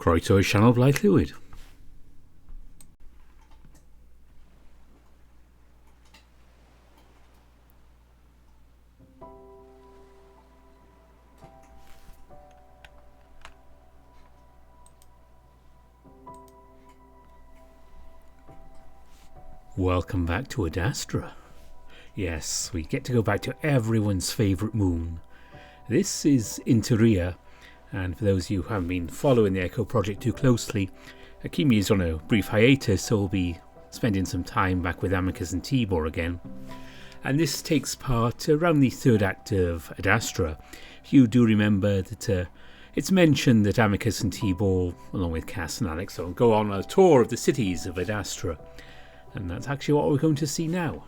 Croeso sianel Blaid Llwyd. Welcome back to Adastra. Yes, we get to go back to everyone's favourite moon. This is Interea, and for those of you who haven't been following the Echo project too closely, Khemia is on a brief hiatus, so we'll be spending some time back with Amicus and Tibor again. And this takes part around the third act of Adastra. If you do remember that it's mentioned that Amicus and Tibor, along with Cass and Alex, will go on a tour of the cities of Adastra. And that's actually what we're going to see now.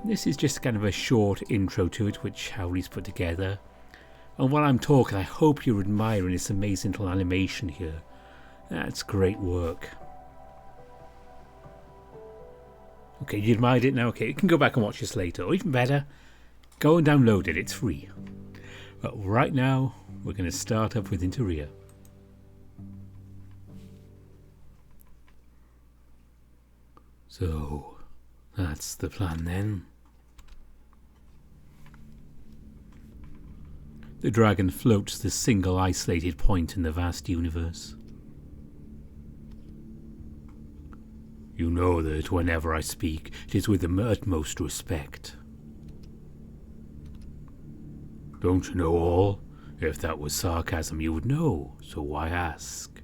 This is just kind of a short intro to it, which Howley's put together. And while I'm talking, I hope you're admiring this amazing little animation here. That's great work. Okay, you admired it now? Okay, you can go back and watch this later. Or even better, go and download it. It's free. But right now, we're going to start up with Interea. So, that's the plan then. The dragon floats the single isolated point in the vast universe. You know that whenever I speak, it is with the utmost respect. Don't you know all? If that was sarcasm, you would know, so why ask?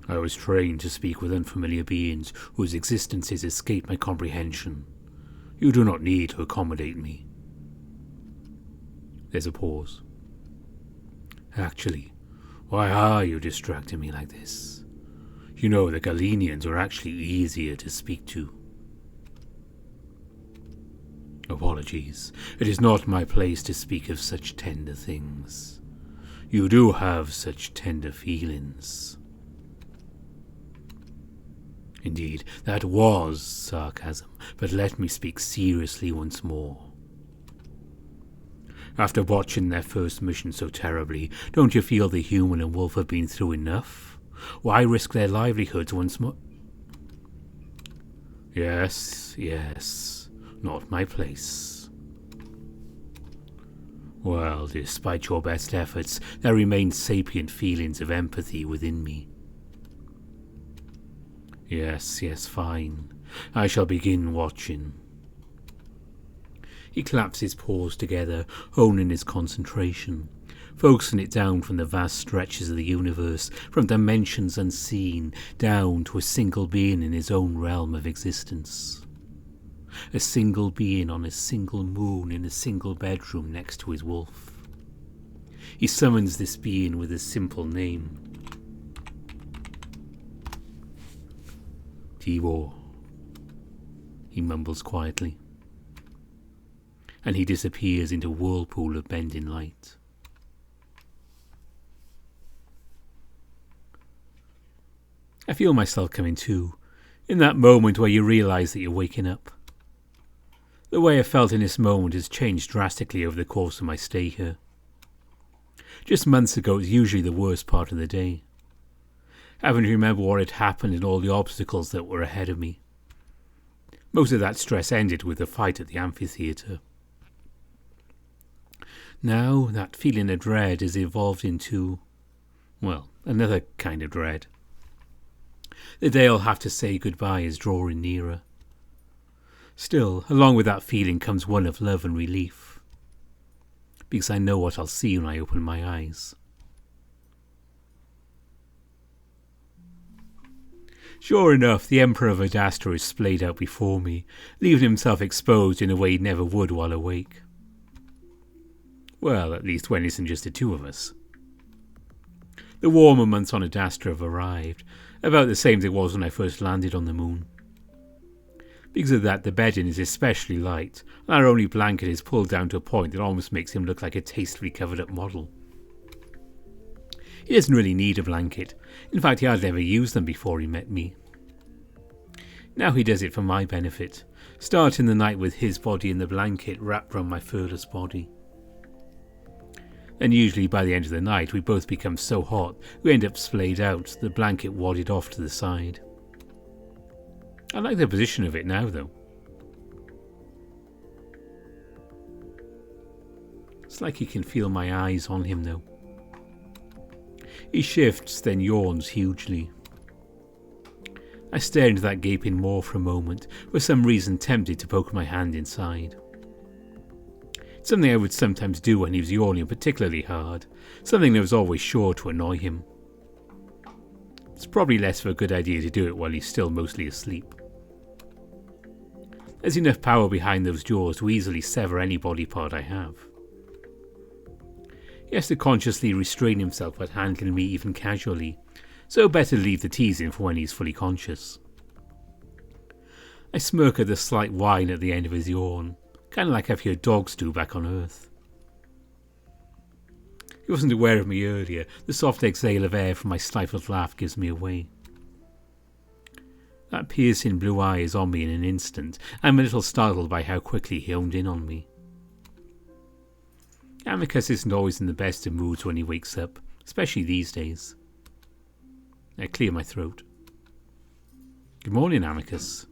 I was trained to speak with unfamiliar beings whose existences escape my comprehension. You do not need to accommodate me. There's a pause. Actually, why are you distracting me like this? You know the Galenians are actually easier to speak to. Apologies. It is not my place to speak of such tender things. You do have such tender feelings. Indeed, that was sarcasm, but let me speak seriously once more. After watching their first mission so terribly, don't you feel the human and wolf have been through enough? Why risk their livelihoods once more? Yes, not my place. Well, despite your best efforts, there remain sapient feelings of empathy within me. Yes, fine. I shall begin watching. He claps his paws together, honing his concentration, focusing it down from the vast stretches of the universe, from dimensions unseen, down to a single being in his own realm of existence. A single being on a single moon in a single bedroom next to his wolf. He summons this being with a simple name. Tibor, he mumbles quietly, and he disappears into a whirlpool of bending light. I feel myself coming to, in that moment where you realise that you're waking up. The way I felt in this moment has changed drastically over the course of my stay here. Just months ago, it was usually the worst part of the day. Having to remember what had happened and all the obstacles that were ahead of me. Most of that stress ended with the fight at the amphitheatre. Now, that feeling of dread has evolved into, well, another kind of dread. The day I'll have to say goodbye is drawing nearer. Still, along with that feeling comes one of love and relief. Because I know what I'll see when I open my eyes. Sure enough, the Emperor of Adastra is splayed out before me, leaving himself exposed in a way he never would while awake. Well, at least when it isn't just the two of us. The warmer months on Adastra have arrived, about the same as it was when I first landed on the moon. Because of that, the bedding is especially light, and our only blanket is pulled down to a point that almost makes him look like a tastefully covered-up model. He doesn't really need a blanket. In fact, he hardly ever used them before he met me. Now he does it for my benefit, starting the night with his body in the blanket wrapped around my furless body. and usually by the end of the night we both become so hot we end up splayed out, the blanket wadded off to the side. I like the position of it now though. It's like he can feel my eyes on him though. He shifts, then yawns hugely. I stare into that gaping maw for a moment, for some reason tempted to poke my hand inside. It's something I would sometimes do when he was yawning particularly hard, something that was always sure to annoy him. It's probably less of a good idea to do it while he's still mostly asleep. There's enough power behind those jaws to easily sever any body part I have. He has to consciously restrain himself at handling me even casually, so better leave the teasing for when he's fully conscious. I smirk at the slight whine at the end of his yawn, kind of like I've heard dogs do back on Earth. He wasn't aware of me earlier. The soft exhale of air from my stifled laugh gives me away. That piercing blue eye is on me in an instant. I'm a little startled by how quickly he honed in on me. Amicus isn't always in the best of moods when he wakes up, especially these days. I clear my throat. Good morning, Amicus.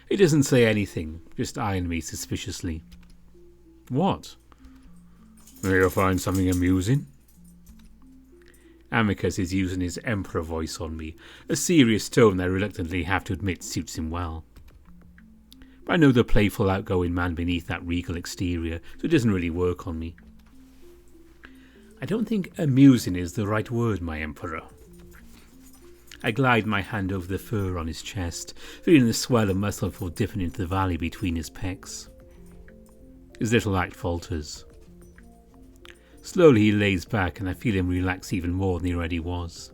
He doesn't say anything, just eyeing me suspiciously. What? May you find something amusing? Amicus is using his emperor voice on me, a serious tone that I reluctantly have to admit suits him well. But I know the playful, outgoing man beneath that regal exterior, so it doesn't really work on me. I don't think amusing is the right word, my emperor. I glide my hand over the fur on his chest, feeling the swell of muscle before dipping into the valley between his pecs. His little act falters. Slowly he lays back and I feel him relax even more than he already was.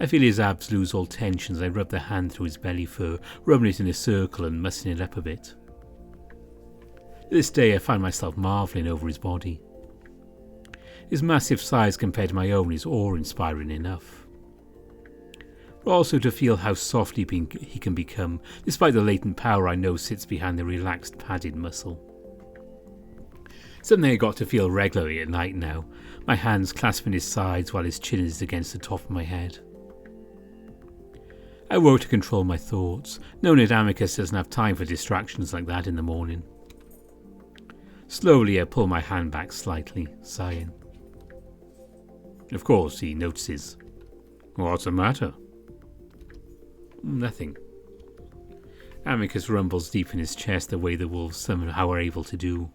I feel his abs lose all tension as I rub the hand through his belly fur, rubbing it in a circle and mussing it up a bit. This day I find myself marvelling over his body. His massive size compared to my own is awe-inspiring enough. But also to feel how softly he can become, despite the latent power I know sits behind the relaxed padded muscle. Something I got to feel regularly at night now, my hands clasping his sides while his chin is against the top of my head. I work to control my thoughts, knowing that Amicus doesn't have time for distractions like that in the morning. Slowly I pull my hand back slightly, sighing. Of course he notices. What's the matter? Nothing. Amicus rumbles deep in his chest the way the wolves somehow are able to do.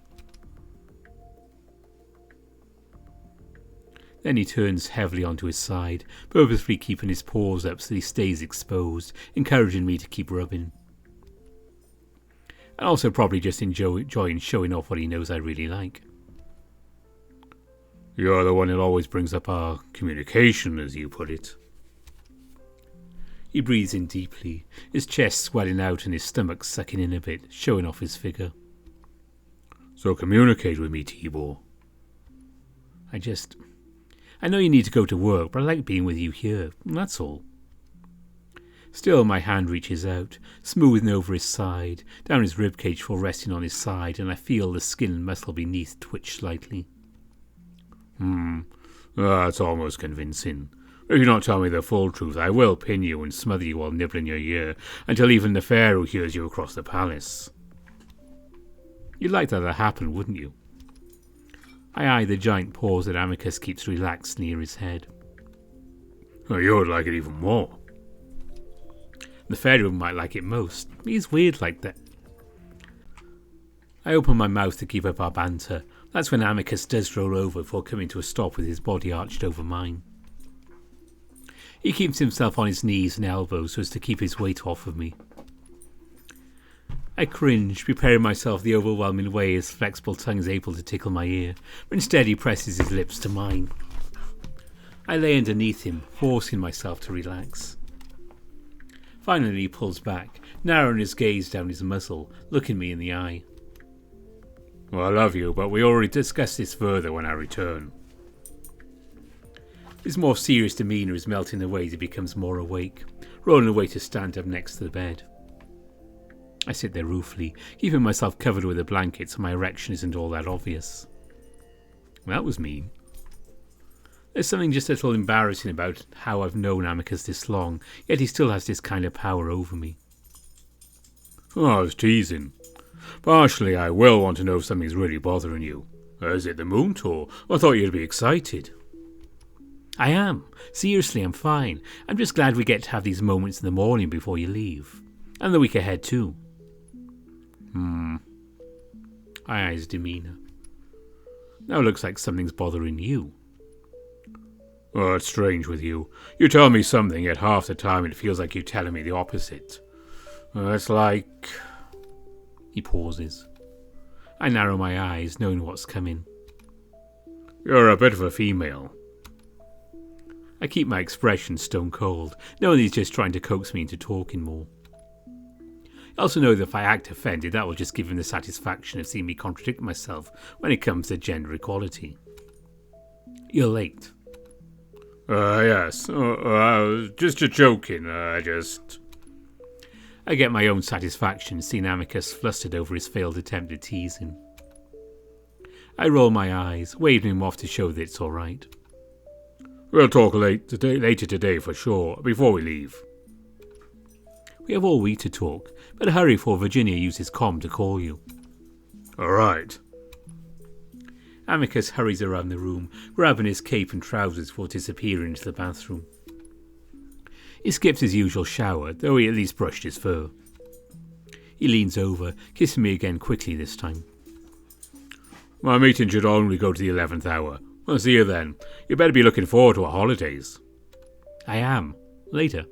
Then he turns heavily onto his side, purposefully keeping his paws up so he stays exposed, encouraging me to keep rubbing. And also probably just enjoying showing off what he knows I really like. You're the one that always brings up our communication, as you put it. He breathes in deeply, his chest swelling out and his stomach sucking in a bit, showing off his figure. So communicate with me, Tibor. I know you need to go to work, but I like being with you here, that's all. Still my hand reaches out, smoothing over his side, down his ribcage before resting on his side, and I feel the skin and muscle beneath twitch slightly. That's almost convincing. If you don't tell me the full truth, I will pin you and smother you while nibbling your ear, until even the Pharaoh hears you across the palace. You'd like that to happen, wouldn't you? I eye the giant paws that Amicus keeps relaxed near his head. Oh, you would like it even more. The Pharaoh might like it most. He's weird like that. I open my mouth to keep up our banter. That's when Amicus does roll over before coming to a stop with his body arched over mine. He keeps himself on his knees and elbows so as to keep his weight off of me. I cringe, preparing myself the overwhelming way his flexible tongue is able to tickle my ear, but instead he presses his lips to mine. I lay underneath him, forcing myself to relax. Finally he pulls back, narrowing his gaze down his muzzle, looking me in the eye. Well, I love you, but we already discussed this further when I return. His more serious demeanour is melting away as he becomes more awake, rolling away to stand up next to the bed. I sit there ruefully, keeping myself covered with a blanket so my erection isn't all that obvious. That was mean. There's something just a little embarrassing about how I've known Amicus this long, yet he still has this kind of power over me. Oh, I was teasing. Partially, I will want to know if something's really bothering you. Is it the moon tour? I thought you'd be excited. I am. Seriously, I'm fine. I'm just glad we get to have these moments in the morning before you leave. And the week ahead, too. I eyes his demeanour. Now it looks like something's bothering you. Oh, it's strange with you. You tell me something, yet half the time it feels like you're telling me the opposite. It's like... He pauses. I narrow my eyes, knowing what's coming. You're a bit of a female. I keep my expression stone cold, knowing he's just trying to coax me into talking more. I also know that if I act offended, that will just give him the satisfaction of seeing me contradict myself when it comes to gender equality. You're late. Yes. Just joking. I get my own satisfaction seeing Amicus flustered over his failed attempt at teasing. I roll my eyes, waving him off to show that it's all right. We'll talk later today for sure, before we leave. We have all week to talk, but hurry before Virginia uses comm to call you. All right. Amicus hurries around the room, grabbing his cape and trousers before disappearing into the bathroom. He skips his usual shower, though he at least brushed his fur. He leans over, kissing me again quickly this time. My meeting should only go to the 11th hour. I'll see you then. You better be looking forward to our holidays. I am. Later.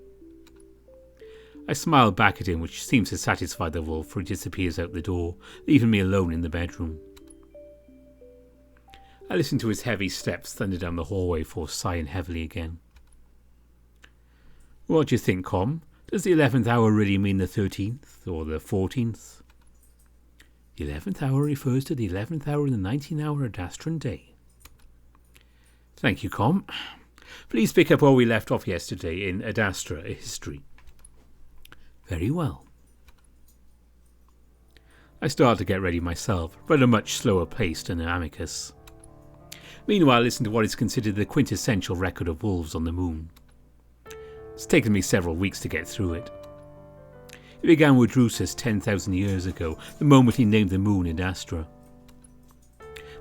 I smile back at him, which seems to satisfy the wolf, for he disappears out the door, leaving me alone in the bedroom. I listen to his heavy steps thunder down the hallway before sighing heavily again. What do you think, Com? Does the 11th hour really mean the 13th, or the 14th? The 11th hour refers to the 11th hour in the 19th hour Adastra day. Thank you, Com. Please pick up where we left off yesterday in Adastra, a history. Very well. I start to get ready myself, but at a much slower pace than Amicus. Meanwhile, I listen to what is considered the quintessential record of wolves on the moon. It's taken me several weeks to get through it. It began with Drusus 10,000 years ago, the moment he named the moon Adastra.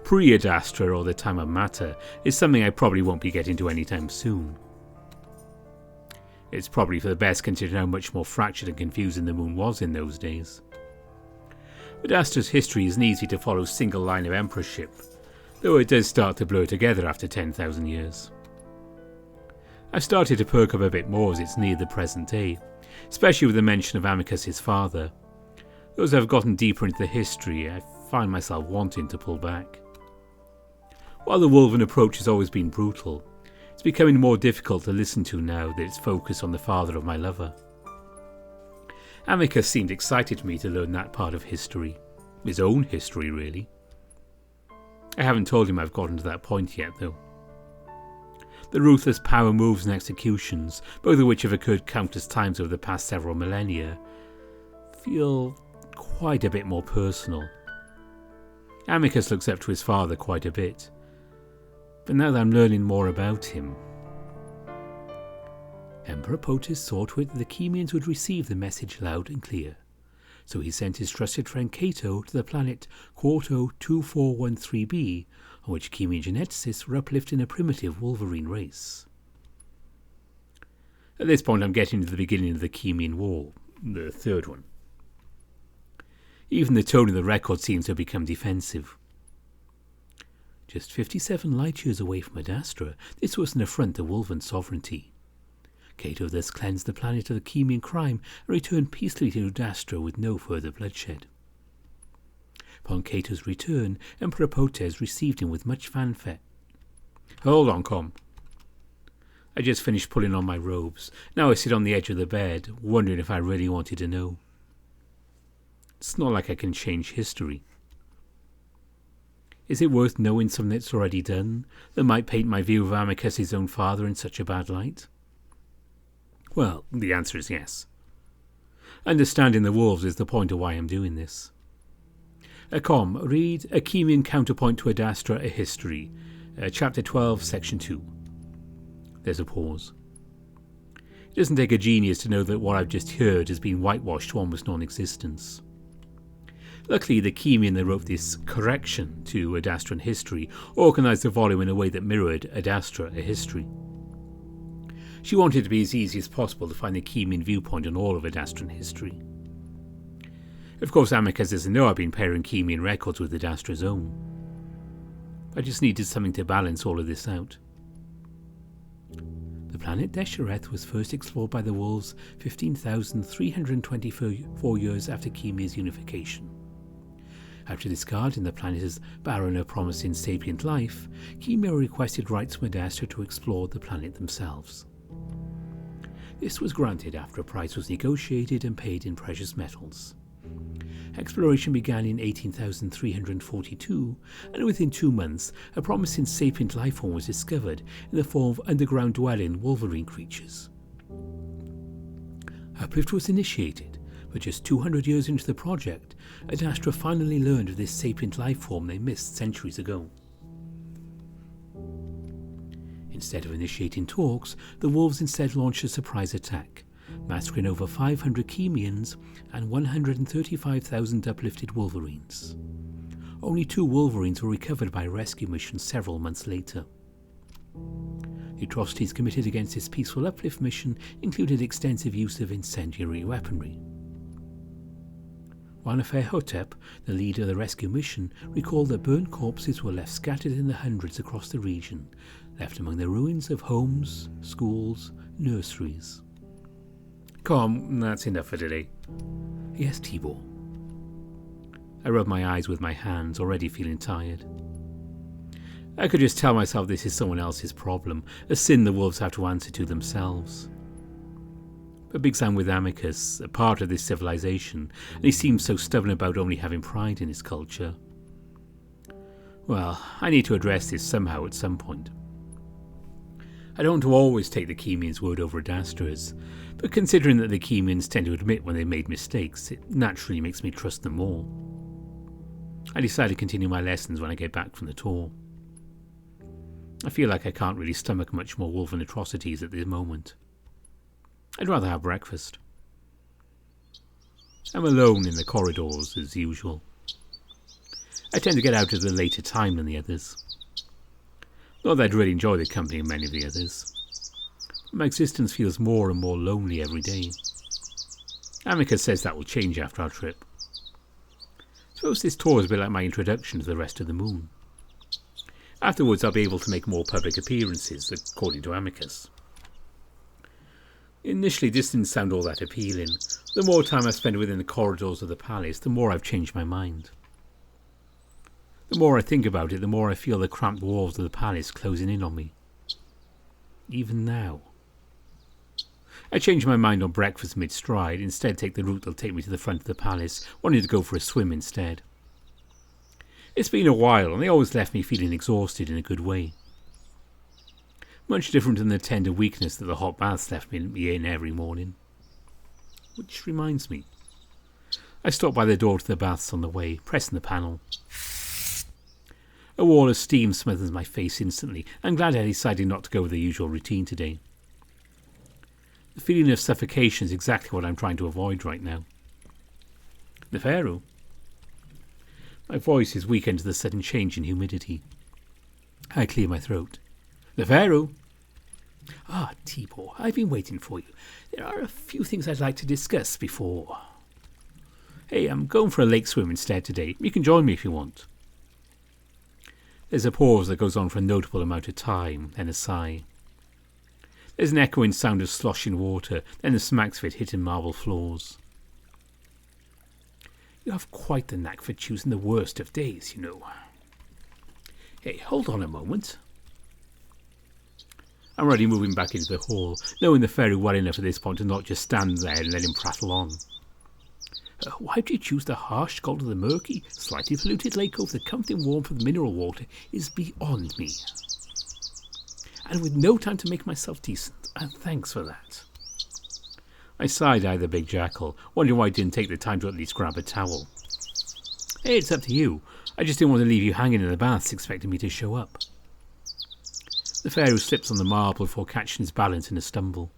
Pre-Adastra, or the time of matter, is something I probably won't be getting to anytime soon. It's probably for the best considering how much more fractured and confusing the moon was in those days. Adastra's history is an easy to follow single line of emperorship, though it does start to blur together after 10,000 years. I've started to perk up a bit more as it's near the present day, especially with the mention of Amicus, his father. As I've gotten deeper into the history, I find myself wanting to pull back. While the Wolven approach has always been brutal, it's becoming more difficult to listen to now that it's focused on the father of my lover. Amicus seemed excited for me to learn that part of history. His own history, really. I haven't told him I've gotten to that point yet, though. The ruthless power moves and executions, both of which have occurred countless times over the past several millennia, feel quite a bit more personal. Amicus looks up to his father quite a bit, but now that I'm learning more about him... Emperor Potus saw to it that the Khemians would receive the message loud and clear, so he sent his trusted friend Cato to the planet Quarto 2413b, on which Khemian geneticists were uplifting a primitive Wolverine race. At this point I'm getting to the beginning of the Khemian War, the third one. Even the tone of the record seems to have become defensive. Just 57 light years away from Adastra, this was an affront to Wolven sovereignty. Cato thus cleansed the planet of the Khemian crime and returned peacefully to Adastra with no further bloodshed. Upon Cato's return, Emperor Potes received him with much fanfare. Hold on, Com. I just finished pulling on my robes. Now I sit on the edge of the bed, wondering if I really wanted to know. It's not like I can change history. Is it worth knowing something that's already done, that might paint my view of Amicus, his own father, in such a bad light? Well, the answer is yes. Understanding the wolves is the point of why I'm doing this. Read A Khemian Counterpoint to Adastra, A History, Chapter 12, Section 2. There's a pause. It doesn't take a genius to know that what I've just heard has been whitewashed to almost non-existence. Luckily, the Khemian that wrote this correction to Adastra and History organised the volume in a way that mirrored Adastra, A History. She wanted it to be as easy as possible to find the Khemian viewpoint on all of Adastra and History. Of course, Amicus doesn't know I've been pairing Khemian records with Adastra's own. I just needed something to balance all of this out. The planet Deshareth was first explored by the wolves 15,324 years after Khemia's unification. After discarding the planet as barren of promising sapient life, Khemia requested rights from Adastra to explore the planet themselves. This was granted after a price was negotiated and paid in precious metals. Exploration began in 18,342, and within 2 months, a promising sapient life form was discovered in the form of underground dwelling wolverine creatures. Uplift was initiated, but just 200 years into the project, Adastra finally learned of this sapient life form they missed centuries ago. Instead of initiating talks, the wolves instead launched a surprise attack, massacring over 500 Khemians and 135,000 uplifted wolverines. Only 2 wolverines were recovered by a rescue mission several months later. The atrocities committed against this peaceful uplift mission included extensive use of incendiary weaponry. Wanafehotep, the leader of the rescue mission, recalled that burnt corpses were left scattered in the hundreds across the region, left among the ruins of homes, schools, nurseries. Come, that's enough for today. Yes, Tibor. I rubbed my eyes with my hands, already feeling tired. I could just tell myself this is someone else's problem, a sin the wolves have to answer to themselves. But Big Sam with Amicus, a part of this civilization, and he seems so stubborn about only having pride in his culture. Well, I need to address this somehow at some point. I don't want to always take the Khemians' word over Adastra's, but considering that the Khemians tend to admit when they made mistakes, it naturally makes me trust them more. I decide to continue my lessons when I get back from the tour. I feel like I can't really stomach much more wolven atrocities at this moment. I'd rather have breakfast. I'm alone in the corridors as usual. I tend to get out at a later time than the others. Not that I'd really enjoy the company of many of the others. My existence feels more and more lonely every day. Amicus says that will change after our trip. Suppose this tour is a bit like my introduction to the rest of the moon. Afterwards I'll be able to make more public appearances, according to Amicus. Initially this didn't sound all that appealing. The more time I spend within the corridors of the palace, the more I've changed my mind. The more I think about it, the more I feel the cramped walls of the palace closing in on me. Even now. I change my mind on breakfast mid-stride, instead take the route that'll take me to the front of the palace, wanting to go for a swim instead. It's been a while, and they always left me feeling exhausted in a good way. Much different than the tender weakness that the hot baths left me in every morning. Which reminds me. I stop by the door to the baths on the way, pressing the panel. A wall of steam smothers my face instantly. I'm glad I decided not to go with the usual routine today. The feeling of suffocation is exactly what I'm trying to avoid right now. The Pharaoh? My voice is weakened to the sudden change in humidity. I clear my throat. The Pharaoh? Ah, Tibor, I've been waiting for you. There are a few things I'd like to discuss before. Hey, I'm going for a lake swim instead today. You can join me if you want. There's a pause that goes on for a notable amount of time, then a sigh. There's an echoing sound of sloshing water, then the smacks of it hitting marble floors. You have quite the knack for choosing the worst of days, you know. Hey, hold on a moment. I'm already moving back into the hall, knowing the fairy well enough at this point to not just stand there and let him prattle on. Why do you choose the harsh cold of the murky, slightly polluted lake over the comforting warmth of the mineral water is beyond me. And with no time to make myself decent, and thanks for that. I side-eyed the big jackal, wondering why I didn't take the time to at least grab a towel. Hey, it's up to you. I just didn't want to leave you hanging in the baths expecting me to show up. The pharaoh slips on the marble before catching his balance in a stumble.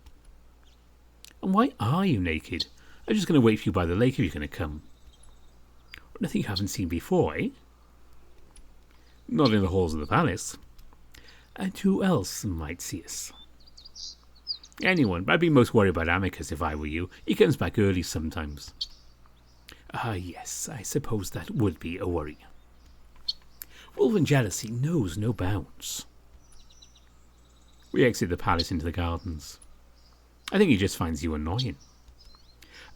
And why are you naked? I'm just going to wait for you by the lake if you're going to come. Nothing you haven't seen before, eh? Not in the halls of the palace. And who else might see us? Anyone, but I'd be most worried about Amicus if I were you. He comes back early sometimes. Yes, I suppose that would be a worry. Wolven jealousy knows no bounds. We exit the palace into the gardens. I think he just finds you annoying.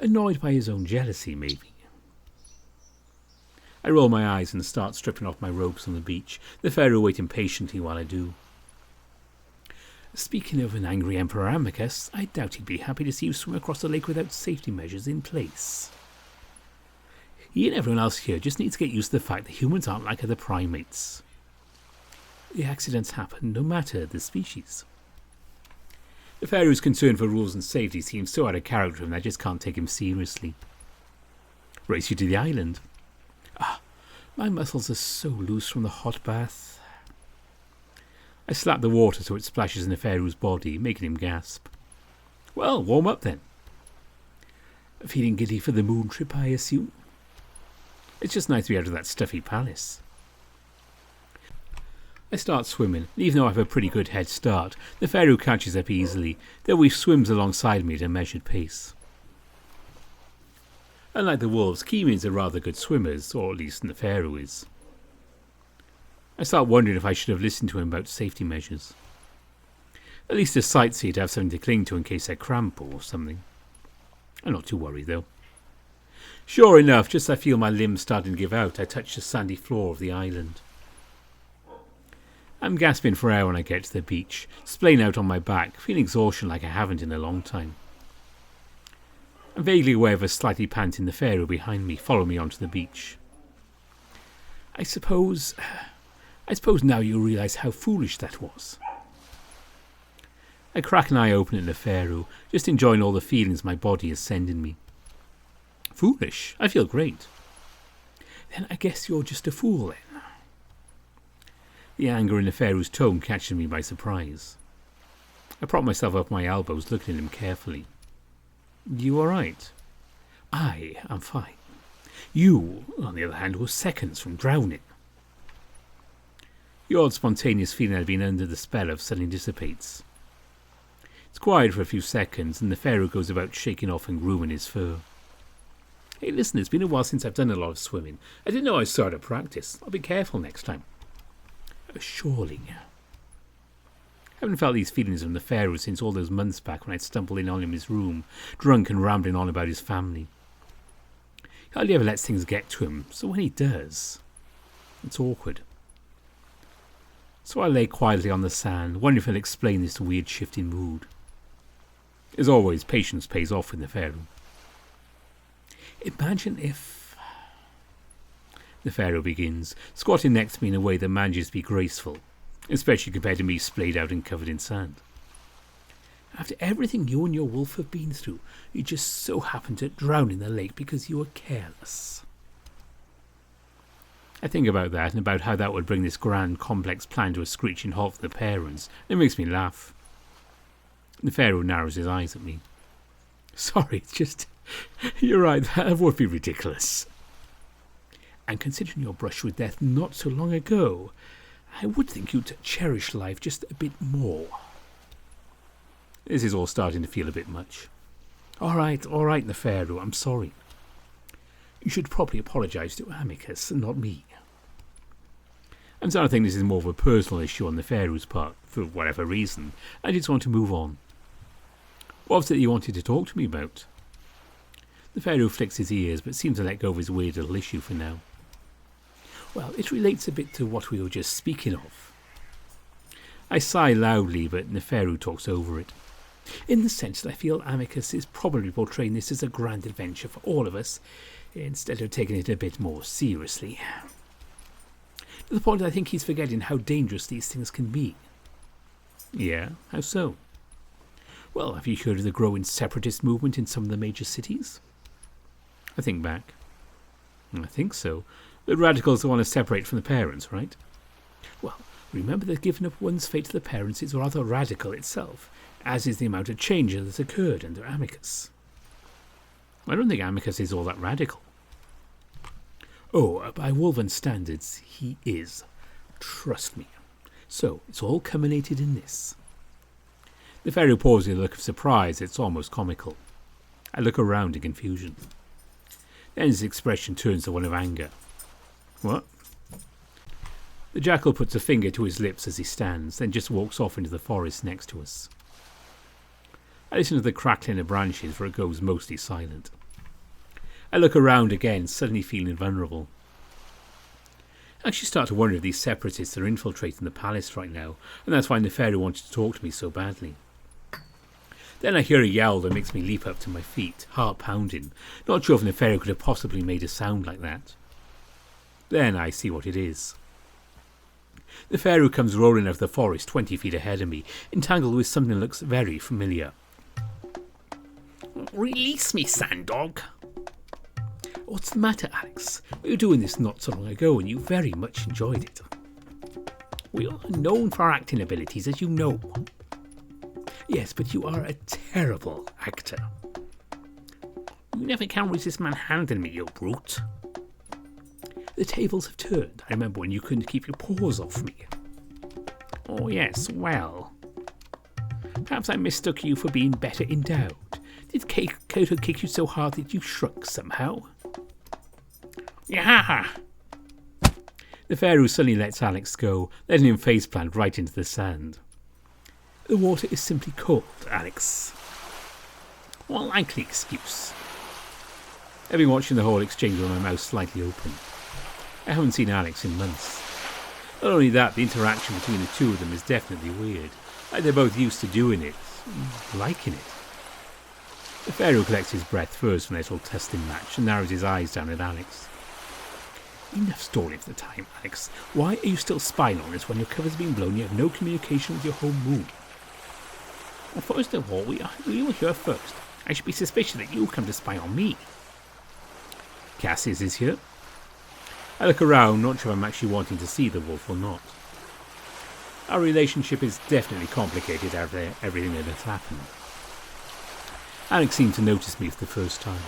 Annoyed by his own jealousy, maybe. I roll my eyes and start stripping off my robes on the beach, the pharaoh waiting patiently while I do. Speaking of an angry Emperor Amicus, I doubt he'd be happy to see you swim across the lake without safety measures in place. He and everyone else here just need to get used to the fact that humans aren't like other primates. The accidents happen no matter the species. The pharaoh's concern for rules and safety seems so out of character and I just can't take him seriously. Race you to the island. My muscles are so loose from the hot bath. I slap the water so it splashes in the pharaoh's body, making him gasp. Well, warm up then. Feeling giddy for the moon trip, I assume? It's just nice to be out of that stuffy palace. I start swimming, and even though I have a pretty good head start, the pharaoh catches up easily, though he swims alongside me at a measured pace. Unlike the wolves, Khemians are rather good swimmers, or at least the pharaoh is. I start wondering if I should have listened to him about safety measures. At least a sightseer to have something to cling to in case I cramp or something. I'm not too worried though. Sure enough, just as I feel my limbs starting to give out, I touch the sandy floor of the island. I'm gasping for air when I get to the beach, splaying out on my back, feeling exhaustion like I haven't in a long time. I'm vaguely aware of a slightly panting the pharaoh behind me, following me onto the beach. I suppose now you realise how foolish that was. I crack an eye open at the pharaoh, just enjoying all the feelings my body is sending me. Foolish? I feel great. Then I guess you're just a fool then. The anger in the pharaoh's tone catches me by surprise. I prop myself up my elbows, looking at him carefully. You alright? I am fine. You, on the other hand, were seconds from drowning. The odd spontaneous feeling I'd been under the spell of suddenly dissipates. It's quiet for a few seconds, and the pharaoh goes about shaking off and grooming his fur. Hey, listen, it's been a while since I've done a lot of swimming. I didn't know I started to practice. I'll be careful next time. Surely. I haven't felt these feelings from the pharaoh since all those months back when I'd stumbled in on him in his room, drunk and rambling on about his family. He hardly ever lets things get to him, so when he does, it's awkward. So I lay quietly on the sand, wondering if he'll explain this weird shift in mood. As always, patience pays off with the pharaoh. Imagine if... The pharaoh begins, squatting next to me in a way that manages to be graceful, especially compared to me splayed out and covered in sand. After everything you and your wolf have been through, you just so happened to drown in the lake because you were careless. I think about that and about how that would bring this grand, complex plan to a screeching halt for the parents. It makes me laugh. The pharaoh narrows his eyes at me. Sorry, it's just... You're right, that would be ridiculous. And considering your brush with death not so long ago, I would think you'd cherish life just a bit more. This is all starting to feel a bit much. All right, the pharaoh, I'm sorry. You should probably apologise to Amicus and not me. I'm starting to think this is more of a personal issue on the pharaoh's part, for whatever reason. I just want to move on. What was it you wanted to talk to me about? The pharaoh flicks his ears, but seems to let go of his weird little issue for now. Well, it relates a bit to what we were just speaking of. I sigh loudly, but the pharaoh talks over it. In the sense that I feel Amicus is probably portraying this as a grand adventure for all of us, instead of taking it a bit more seriously. To the point that I think he's forgetting how dangerous these things can be. Yeah, how so? Well, have you heard of the growing separatist movement in some of the major cities? I think back. I think so. The radicals want to separate from the parents, right? Well, remember that giving up one's fate to the parents is rather radical itself, as is the amount of change that has occurred under Amicus. I don't think Amicus is all that radical. Oh, by Wolven standards, he is. Trust me. So, it's all culminated in this. The fairy pauses with a look of surprise. It's almost comical. I look around in confusion. Then his expression turns to one of anger. What? The jackal puts a finger to his lips as he stands, then just walks off into the forest next to us. I listen to the crackling of branches, where it goes mostly silent. I look around again, suddenly feeling vulnerable. I actually start to wonder if these separatists are infiltrating the palace right now, and that's why Neferi wanted to talk to me so badly. Then I hear a yell that makes me leap up to my feet, heart pounding, not sure if Neferi could have possibly made a sound like that. Then I see what it is. Neferi comes rolling out of the forest 20 feet ahead of me, entangled with something that looks very familiar. Release me, Sanddog! What's the matter, Alex? We were doing this not so long ago and you very much enjoyed it. We are known for our acting abilities, as you know. Yes, but you are a terrible actor. You never can resist manhandling me, you brute. The tables have turned. I remember when you couldn't keep your paws off me. Oh yes, well. Perhaps I mistook you for being better endowed. Did Koto kick you so hard that you shrunk somehow? Yaha! The Pharaoh suddenly lets Alex go, letting him faceplant right into the sand. The water is simply cold, Alex. What a likely excuse. I've been watching the whole exchange with my mouth slightly open. I haven't seen Alex in months. Not only that, the interaction between the two of them is definitely weird. Like they're both used to doing it, liking it. The Pharaoh collects his breath first from their little testing match and narrows his eyes down at Alex. Enough story for the time, Alex. Why are you still spying on us when your cover's been blown and you have no communication with your home moon? Well, first of all, we were here first. I should be suspicious that you come to spy on me. Cassius is here. I look around, not sure if I'm actually wanting to see the wolf or not. Our relationship is definitely complicated after everything that has happened. Alex seemed to notice me for the first time.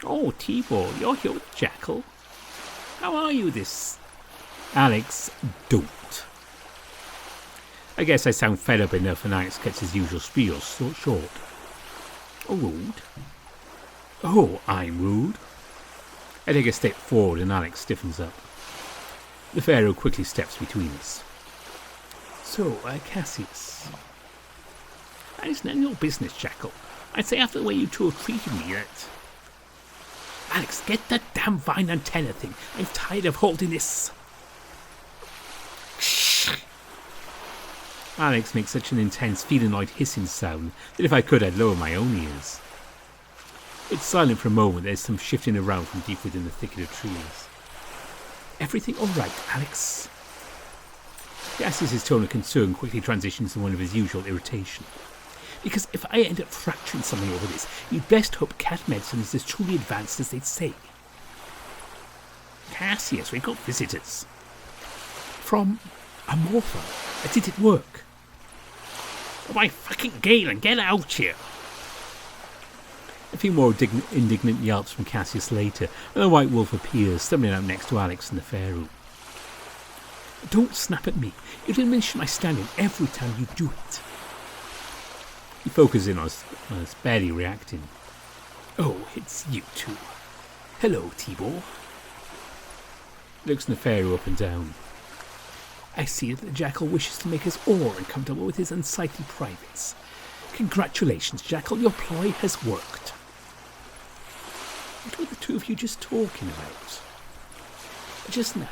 Oh, Tibor, you're here with Jackal. How are you this? Alex, don't. I guess I sound fed up enough and Alex gets his usual spiel so short. Oh, rude? Oh, I'm rude? I take a step forward and Alex stiffens up. The Pharaoh quickly steps between us. So, Cassius. That is none of your business, Jackal. I'd say after the way you two have treated me that... Alex, get that damn vine antenna thing. I'm tired of holding this. Shh. Alex makes such an intense felinoid hissing sound that if I could I'd lower my own ears. It's silent for a moment. There's some shifting around from deep within the thicket of trees. Everything all right, Alex? Cassius's tone of concern quickly transitions to one of his usual irritation. Because if I end up fracturing something over this, you'd best hope cat medicine is as truly advanced as they'd say. Cassius, we've got visitors. From Amorpha. Did it work? Oh my fucking Galen, get out here! A few more indignant yelps from Cassius later, and the white wolf appears, stumbling out next to Alex and the Pharaoh. Don't snap at me. It'll diminish my standing every time you do it. He focuses in on us, barely reacting. Oh, it's you two. Hello, Tibor. Looks the Pharaoh up and down. I see that the Jackal wishes to make us all uncomfortable with his unsightly privates. Congratulations, Jackal, your ploy has worked. What were the two of you just talking about? Just now,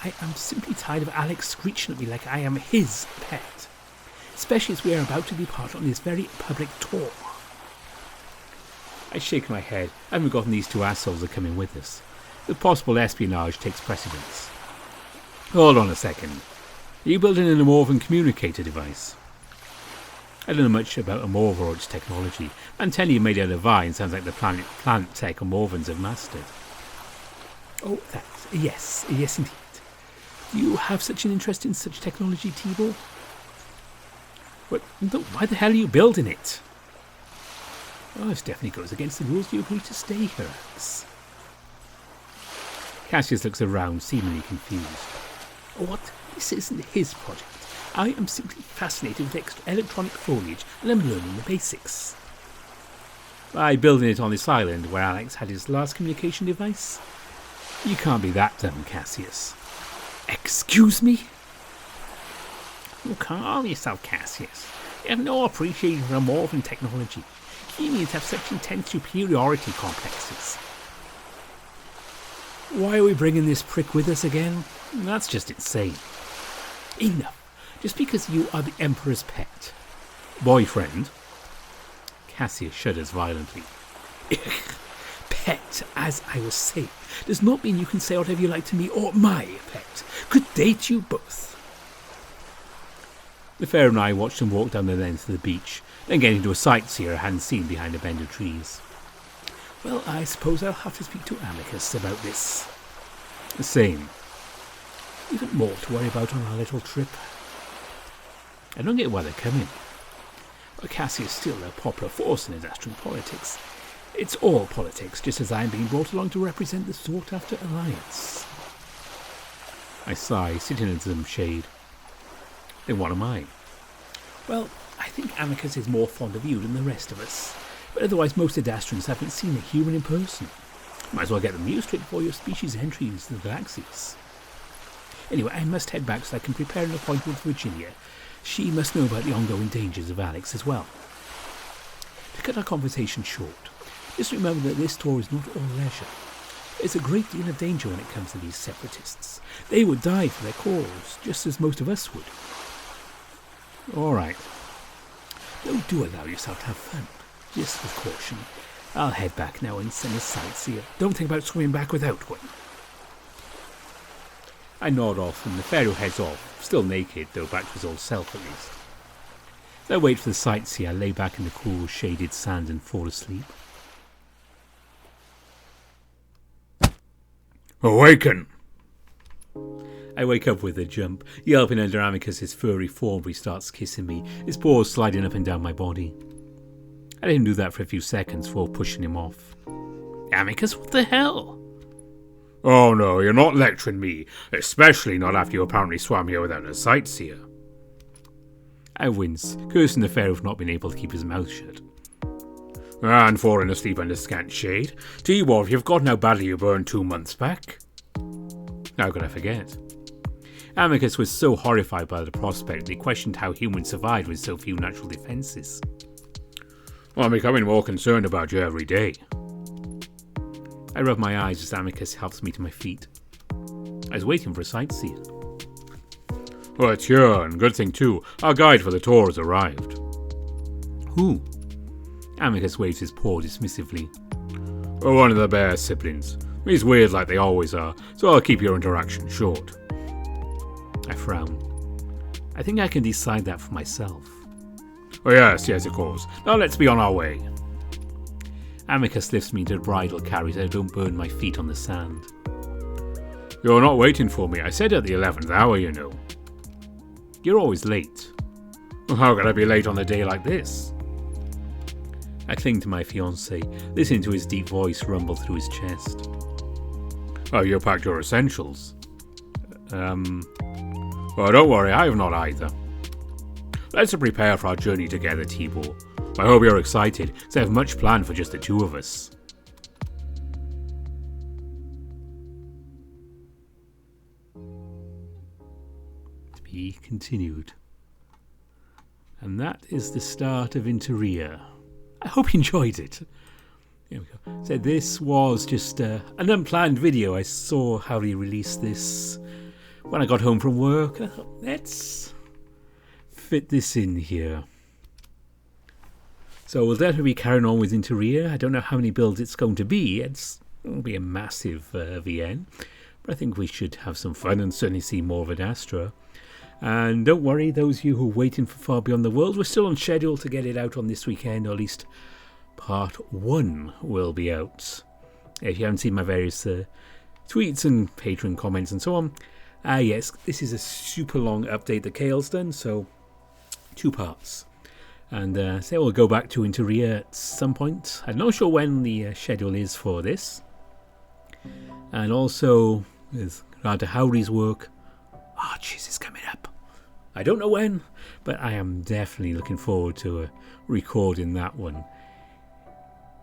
I am simply tired of Alex screeching at me like I am his pet. Especially as we are about to depart on this very public tour. I shake my head. I haven't forgotten these two assholes are coming with us. The possible espionage takes precedence. Hold on a second. Are you building an Amorvan communicator device? I don't know much about Amorva or its technology. Antennae made out of vine sounds like the plant tech Amorvans have mastered. Oh, that. Yes, yes indeed. Do you have such an interest in such technology, Tibor? But why the hell are you building it? Oh, this definitely goes against the rules. You agreed to stay here, Alex. Cassius looks around, seemingly confused. What? This isn't his project. I am simply fascinated with electronic foliage, and I'm learning the basics. By building it on this island where Alex had his last communication device? You can't be that dumb, Cassius. Excuse me? Oh, calm yourself, Cassius. You have no appreciation for modern technology. Khemians have such intense superiority complexes. Why are we bringing this prick with us again? That's just insane. Enough. Just because you are the Emperor's pet. Boyfriend? Cassius shudders violently. Pet, as I was saying, does not mean you can say whatever you like to me or my pet. Could date you both. The Pharaoh and I watched him walk down the length of the beach, then get into a sightseer I hadn't seen behind a bend of trees. Well, I suppose I'll have to speak to Amicus about this. The same. Even more to worry about on our little trip. I don't get why they're coming. But Cassius is still a popular force in Adastra politics. It's all politics, just as I'm being brought along to represent the sought-after alliance. I sigh, sitting in some shade. Then what am I? Well, I think Amicus is more fond of you than the rest of us. But otherwise most Adastrans haven't seen a human in person. Might as well get them used to it before your species' entry into the galaxies. Anyway, I must head back so I can prepare an appointment with Virginia. She must know about the ongoing dangers of Alex as well. To cut our conversation short, just remember that this tour is not all leisure. There's a great deal of danger when it comes to these separatists. They would die for their cause, just as most of us would. All right. Though do allow yourself to have fun, just with caution. I'll head back now and send a sightseer. Don't think about swimming back without one. I nod off and the Pharaoh heads off, still naked, though back to his old self at least. As I wait for the sightseer, I lay back in the cool, shaded sand and fall asleep. Awaken! I wake up with a jump, yelping under Amicus's furry form where he starts kissing me, his paws sliding up and down my body. I let him do that for a few seconds before pushing him off. Amicus, what the hell? Oh no, you're not lecturing me, especially not after you apparently swam here without a sightseer. I wince, cursing the Pharaoh for not being able to keep his mouth shut. And falling asleep under scant shade. Tibor, you've forgotten how badly you burned 2 months back. How could I forget? Amicus was so horrified by the prospect that he questioned how humans survived with so few natural defences. Well, I'm becoming more concerned about you every day. I rub my eyes as Amicus helps me to my feet. I was waiting for a sightseer. Well, it's here, and good thing too, our guide for the tour has arrived. Who? Amicus waves his paw dismissively. Oh, one of the bear siblings. He's weird like they always are, so I'll keep your interaction short. I frown. I think I can decide that for myself. Oh yes, of course. Now let's be on our way. Amicus lifts me to the bridle carry so I don't burn my feet on the sand. You're not waiting for me. I said at the 11th hour, you know. You're always late. Well, how could I be late on a day like this? I cling to my fiancé, listening to his deep voice rumble through his chest. Oh, you packed your essentials? Well, don't worry, I have not either. Let's prepare for our journey together, Tibor. I hope you're excited, as I have much planned for just the two of us. To be continued. And that is the start of Interea. I hope you enjoyed it. There we go. So this was just an unplanned video. I saw how he released this when I got home from work. I thought, let's fit this in here. So we'll definitely be carrying on with Interea. I don't know how many builds it's going to be. It'll be a massive VN. But I think we should have some fun and certainly see more of Adastra. And don't worry, those of you who are waiting for Far Beyond the World, we're still on schedule to get it out on this weekend, or at least part 1 will be out. If you haven't seen my various tweets and Patreon comments and so on. Yes, this is a super long update that Kale's done, so 2 parts. And so we'll go back to Interea at some point. I'm not sure when the schedule is for this. And also, with regard to Howdy's work, Arches is coming up. I don't know when, but I am definitely looking forward to recording that one.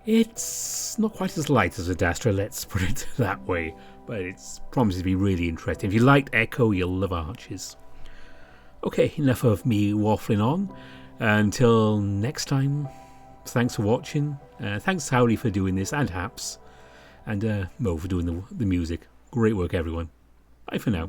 It's not quite as light as Adastra, let's put it that way, but it's promises to be really interesting. If you liked Echo, you'll love Arches. Okay, enough of me waffling on. Until next time, thanks for watching. Thanks Howdy for doing this, and Haps, and Mo for doing the music. Great work, everyone. Bye for now.